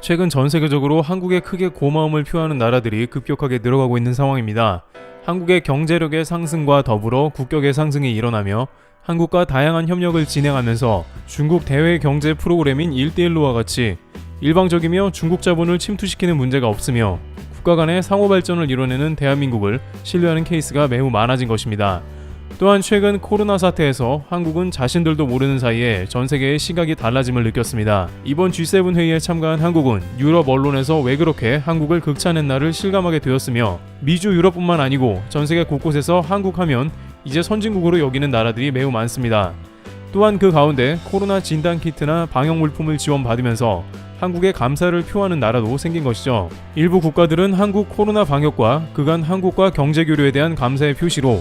최근 전 세계적으로 한국에 크게 고마움을 표하는 나라들이 급격하게 늘어가고 있는 상황입니다. 한국의 경제력의 상승과 더불어 국격의 상승이 일어나며 한국과 다양한 협력을 진행하면서 중국 대외 경제 프로그램인 1대1로와 같이 일방적이며 중국 자본을 침투시키는 문제가 없으며 국가 간의 상호 발전을 이뤄내는 대한민국을 신뢰하는 케이스가 매우 많아진 것입니다. 또한 최근 코로나 사태에서 한국은 자신들도 모르는 사이에 전 세계의 시각이 달라짐을 느꼈습니다. 이번 G7 회의에 참가한 한국은 유럽 언론에서 왜 그렇게 한국을 극찬했나를 실감하게 되었으며 미주 유럽뿐만 아니고 전 세계 곳곳에서 한국 하면 이제 선진국으로 여기는 나라들이 매우 많습니다. 또한 그 가운데 코로나 진단 키트나 방역 물품을 지원받으면서 한국에 감사를 표하는 나라도 생긴 것이죠. 일부 국가들은 한국 코로나 방역과 그간 한국과 경제 교류에 대한 감사의 표시로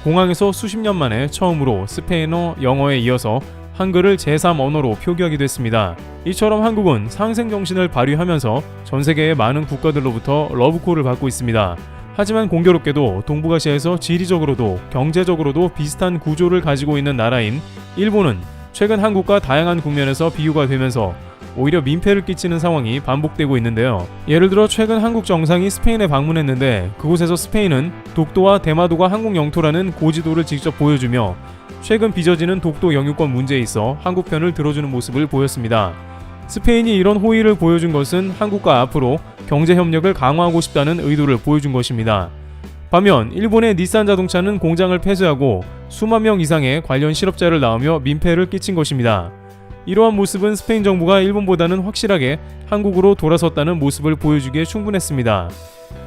공항에서 수십 년 만에 처음으로 스페인어, 영어에 이어서 한글을 제3언어로 표기하기도 했습니다. 이처럼 한국은 상생 정신을 발휘하면서 전 세계의 많은 국가들로부터 러브콜을 받고 있습니다. 하지만 공교롭게도 동북아시아에서 지리적으로도 경제적으로도 비슷한 구조를 가지고 있는 나라인 일본은 최근 한국과 다양한 국면에서 비교가 되면서 오히려 민폐를 끼치는 상황이 반복되고 있는데요. 예를 들어 최근 한국 정상이 스페인에 방문했는데 그곳에서 스페인은 독도와 대마도가 한국 영토라는 고지도를 직접 보여주며 최근 빚어지는 독도 영유권 문제에 있어 한국 편을 들어주는 모습을 보였습니다. 스페인이 이런 호의를 보여준 것은 한국과 앞으로 경제 협력을 강화하고 싶다는 의도를 보여준 것입니다. 반면 일본의 닛산 자동차는 공장을 폐쇄하고 수만 명 이상의 관련 실업자를 낳으며 민폐를 끼친 것입니다. 이러한 모습은 스페인 정부가 일본보다는 확실하게 한국으로 돌아섰다는 모습을 보여주기에 충분했습니다.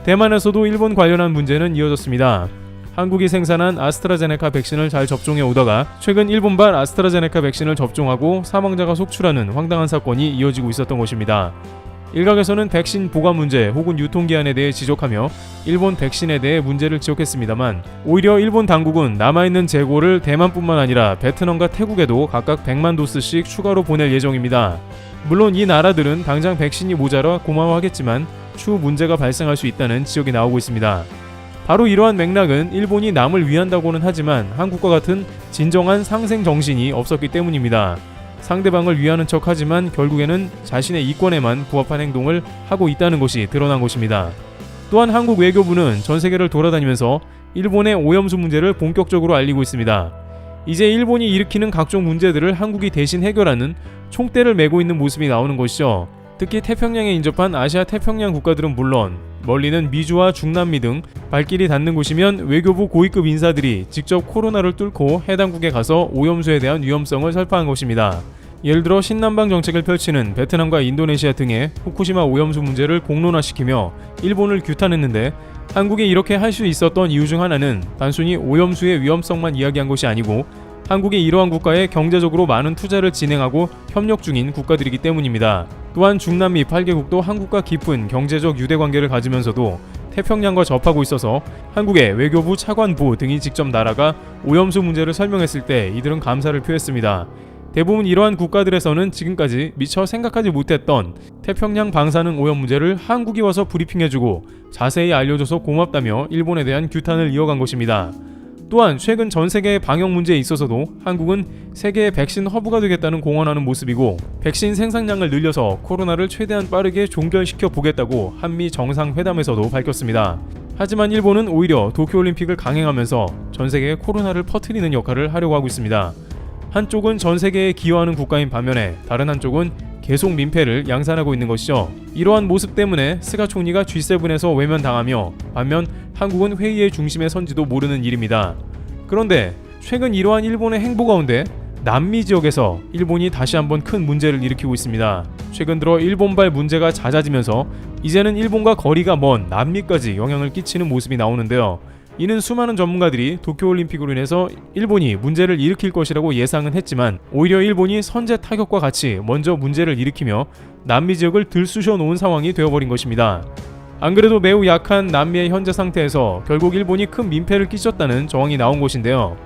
대만에서도 일본 관련한 문제는 이어졌습니다. 한국이 생산한 아스트라제네카 백신을 잘 접종해 오다가 최근 일본발 아스트라제네카 백신을 접종하고 사망자가 속출하는 황당한 사건이 이어지고 있었던 것입니다. 일각에서는 백신 보관 문제 혹은 유통기한에 대해 지적하며 일본 백신에 대해 문제를 지적했습니다만 오히려 일본 당국은 남아있는 재고를 대만뿐만 아니라 베트남과 태국에도 각각 100만 도스씩 추가로 보낼 예정입니다. 물론 이 나라들은 당장 백신이 모자라 고마워하겠지만 추후 문제가 발생할 수 있다는 지적이 나오고 있습니다. 바로 이러한 맥락은 일본이 남을 위한다고는 하지만 한국과 같은 진정한 상생 정신이 없었기 때문입니다. 상대방을 위하는 척하지만 결국에는 자신의 이권에만 부합한 행동을 하고 있다는 것이 드러난 것입니다. 또한 한국 외교부는 전 세계를 돌아다니면서 일본의 오염수 문제를 본격적으로 알리고 있습니다. 이제 일본이 일으키는 각종 문제들을 한국이 대신 해결하는 총대를 메고 있는 모습이 나오는 것이죠. 특히 태평양에 인접한 아시아 태평양 국가들은 물론 멀리는 미주와 중남미 등 발길이 닿는 곳이면 외교부 고위급 인사들이 직접 코로나를 뚫고 해당국에 가서 오염수에 대한 위험성을 설파한 것입니다. 예를 들어 신남방 정책을 펼치는 베트남과 인도네시아 등의 후쿠시마 오염수 문제를 공론화시키며 일본을 규탄했는데 한국이 이렇게 할 수 있었던 이유 중 하나는 단순히 오염수의 위험성만 이야기한 것이 아니고 한국이 이러한 국가에 경제적으로 많은 투자를 진행하고 협력 중인 국가들이기 때문입니다. 또한 중남미 8개국도 한국과 깊은 경제적 유대관계를 가지면서도 태평양과 접하고 있어서 한국의 외교부 차관부 등이 직접 나라가 오염수 문제를 설명했을 때 이들은 감사를 표했습니다. 대부분 이러한 국가들에서는 지금까지 미처 생각하지 못했던 태평양 방사능 오염 문제를 한국이 와서 브리핑해주고 자세히 알려줘서 고맙다며 일본에 대한 규탄을 이어간 것입니다. 또한 최근 전 세계의 방역 문제에 있어서도 한국은 세계의 백신 허브가 되겠다는 공언하는 모습이고 백신 생산량을 늘려서 코로나를 최대한 빠르게 종결시켜 보겠다고 한미 정상회담에서도 밝혔습니다. 하지만 일본은 오히려 도쿄올림픽을 강행하면서 전 세계에 코로나를 퍼뜨리는 역할을 하려고 하고 있습니다. 한쪽은 전 세계에 기여하는 국가인 반면에 다른 한쪽은 계속 민폐를 양산하고 있는 것이죠. 이러한 모습 때문에 스가 총리가 G7에서 외면당하며 반면 한국은 회의의 중심에 선지도 모르는 일입니다. 그런데 최근 이러한 일본의 행보 가운데 남미 지역에서 일본이 다시 한번 큰 문제를 일으키고 있습니다. 최근 들어 일본발 문제가 잦아지면서 이제는 일본과 거리가 먼 남미까지 영향을 끼치는 모습이 나오는데요. 이는 수많은 전문가들이 도쿄올림픽으로 인해서 일본이 문제를 일으킬 것이라고 예상은 했지만 오히려 일본이 선제 타격과 같이 먼저 문제를 일으키며 남미 지역을 들쑤셔 놓은 상황이 되어버린 것입니다. 안 그래도 매우 약한 남미의 현재 상태에서 결국 일본이 큰 민폐를 끼쳤다는 정황이 나온 것인데요.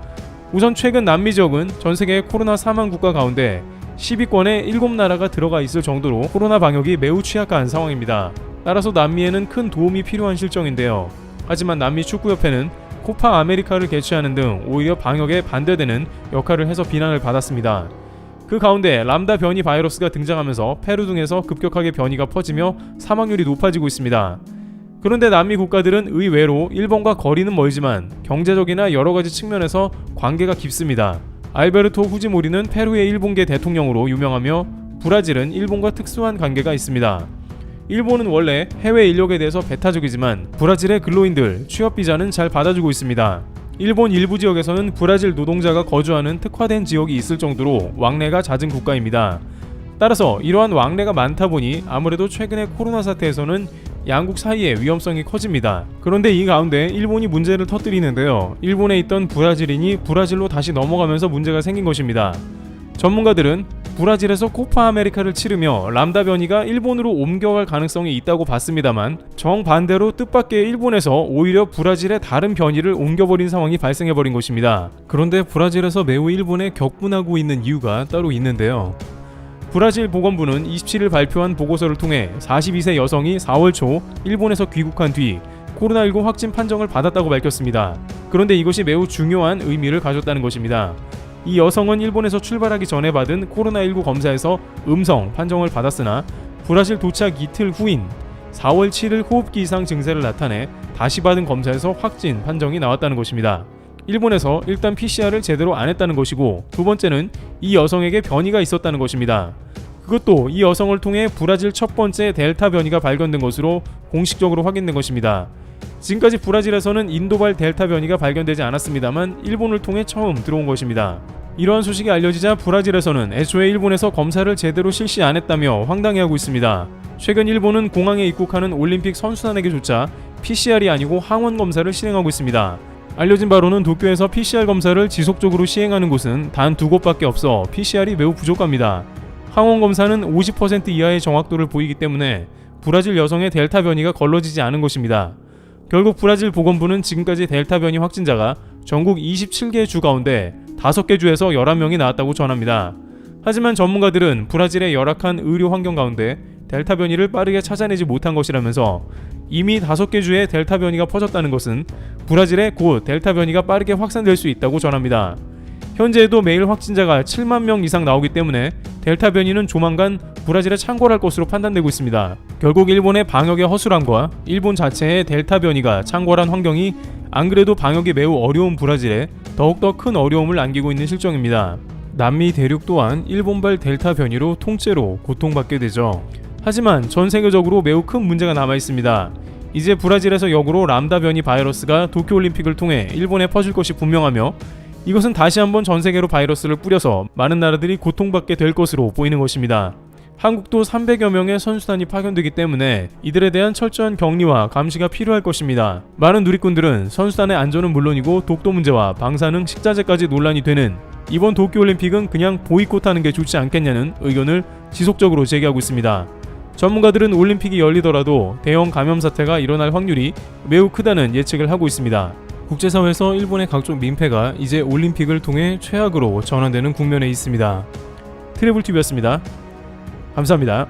우선 최근 남미 지역은 전 세계 코로나 사망 국가 가운데 10위권에 7나라가 들어가 있을 정도로 코로나 방역이 매우 취약한 상황입니다. 따라서 남미에는 큰 도움이 필요한 실정인데요. 하지만 남미 축구협회는 코파 아메리카를 개최하는 등 오히려 방역에 반대되는 역할을 해서 비난을 받았습니다. 그 가운데 람다 변이 바이러스가 등장하면서 페루 등에서 급격하게 변이가 퍼지며 사망률이 높아지고 있습니다. 그런데 남미 국가들은 의외로 일본과 거리는 멀지만 경제적이나 여러가지 측면에서 관계가 깊습니다. 알베르토 후지모리는 페루의 일본계 대통령으로 유명하며 브라질은 일본과 특수한 관계가 있습니다. 일본은 원래 해외 인력에 대해서 배타적이지만 브라질의 근로인들, 취업비자는 잘 받아주고 있습니다. 일본 일부 지역에서는 브라질 노동자가 거주하는 특화된 지역이 있을 정도로 왕래가 잦은 국가입니다. 따라서 이러한 왕래가 많다 보니 아무래도 최근의 코로나 사태에서는 양국 사이의 위험성이 커집니다. 그런데 이 가운데 일본이 문제를 터뜨리는데요. 일본에 있던 브라질인이 브라질로 다시 넘어가면서 문제가 생긴 것입니다. 전문가들은 브라질에서 코파 아메리카를 치르며 람다 변이가 일본으로 옮겨갈 가능성이 있다고 봤습니다만 정반대로 뜻밖의 일본에서 오히려 브라질의 다른 변이를 옮겨버린 상황이 발생해버린 것입니다. 그런데 브라질에서 매우 일본에 격분하고 있는 이유가 따로 있는데요. 브라질 보건부는 27일 발표한 보고서를 통해 42세 여성이 4월 초 일본에서 귀국한 뒤 코로나19 확진 판정을 받았다고 밝혔습니다. 그런데 이것이 매우 중요한 의미를 가졌다는 것입니다. 이 여성은 일본에서 출발하기 전에 받은 코로나19 검사에서 음성 판정을 받았으나 브라질 도착 이틀 후인 4월 7일 호흡기 이상 증세를 나타내 다시 받은 검사에서 확진 판정이 나왔다는 것입니다. 일본에서 일단 PCR을 제대로 안 했다는 것이고, 두 번째는 이 여성에게 변이가 있었다는 것입니다. 그것도 이 여성을 통해 브라질 첫 번째 델타 변이가 발견된 것으로 공식적으로 확인된 것입니다. 지금까지 브라질에서는 인도발 델타 변이가 발견되지 않았습니다만 일본을 통해 처음 들어온 것입니다. 이러한 소식이 알려지자 브라질에서는 애초에 일본에서 검사를 제대로 실시 안 했다며 황당해하고 있습니다. 최근 일본은 공항에 입국하는 올림픽 선수단에게조차 PCR이 아니고 항원 검사를 실행하고 있습니다. 알려진 바로는 도쿄에서 PCR 검사를 지속적으로 시행하는 곳은 단 2곳밖에 없어 PCR이 매우 부족합니다. 항원 검사는 50% 이하의 정확도를 보이기 때문에 브라질 여성의 델타 변이가 걸러지지 않은 것입니다. 결국 브라질 보건부는 지금까지 델타 변이 확진자가 전국 27개 주 가운데 5개 주에서 11명이 나왔다고 전합니다. 하지만 전문가들은 브라질의 열악한 의료 환경 가운데 델타 변이를 빠르게 찾아내지 못한 것이라면서 이미 5개 주에 델타 변이가 퍼졌다는 것은 브라질에 곧 델타 변이가 빠르게 확산될 수 있다고 전합니다. 현재에도 매일 확진자가 7만 명 이상 나오기 때문에 델타 변이는 조만간 브라질에 창궐할 것으로 판단되고 있습니다. 결국 일본의 방역의 허술함과 일본 자체의 델타 변이가 창궐한 환경이 안 그래도 방역이 매우 어려운 브라질에 더욱더 큰 어려움을 안기고 있는 실정입니다. 남미 대륙 또한 일본발 델타 변이로 통째로 고통받게 되죠. 하지만 전 세계적으로 매우 큰 문제가 남아 있습니다. 이제 브라질에서 역으로 람다 변이 바이러스가 도쿄올림픽을 통해 일본에 퍼질 것이 분명하며 이것은 다시 한번 전 세계로 바이러스를 뿌려서 많은 나라들이 고통받게 될 것으로 보이는 것입니다. 한국도 300여 명의 선수단이 파견되기 때문에 이들에 대한 철저한 격리와 감시가 필요할 것입니다. 많은 누리꾼들은 선수단의 안전은 물론이고 독도 문제와 방사능 식자재까지 논란이 되는 이번 도쿄올림픽은 그냥 보이콧하는 게 좋지 않겠냐는 의견을 지속적으로 제기하고 있습니다. 전문가들은 올림픽이 열리더라도 대형 감염 사태가 일어날 확률이 매우 크다는 예측을 하고 있습니다. 국제사회에서 일본의 각종 민폐가 이제 올림픽을 통해 최악으로 전환되는 국면에 있습니다. 트래블TV였습니다. 감사합니다.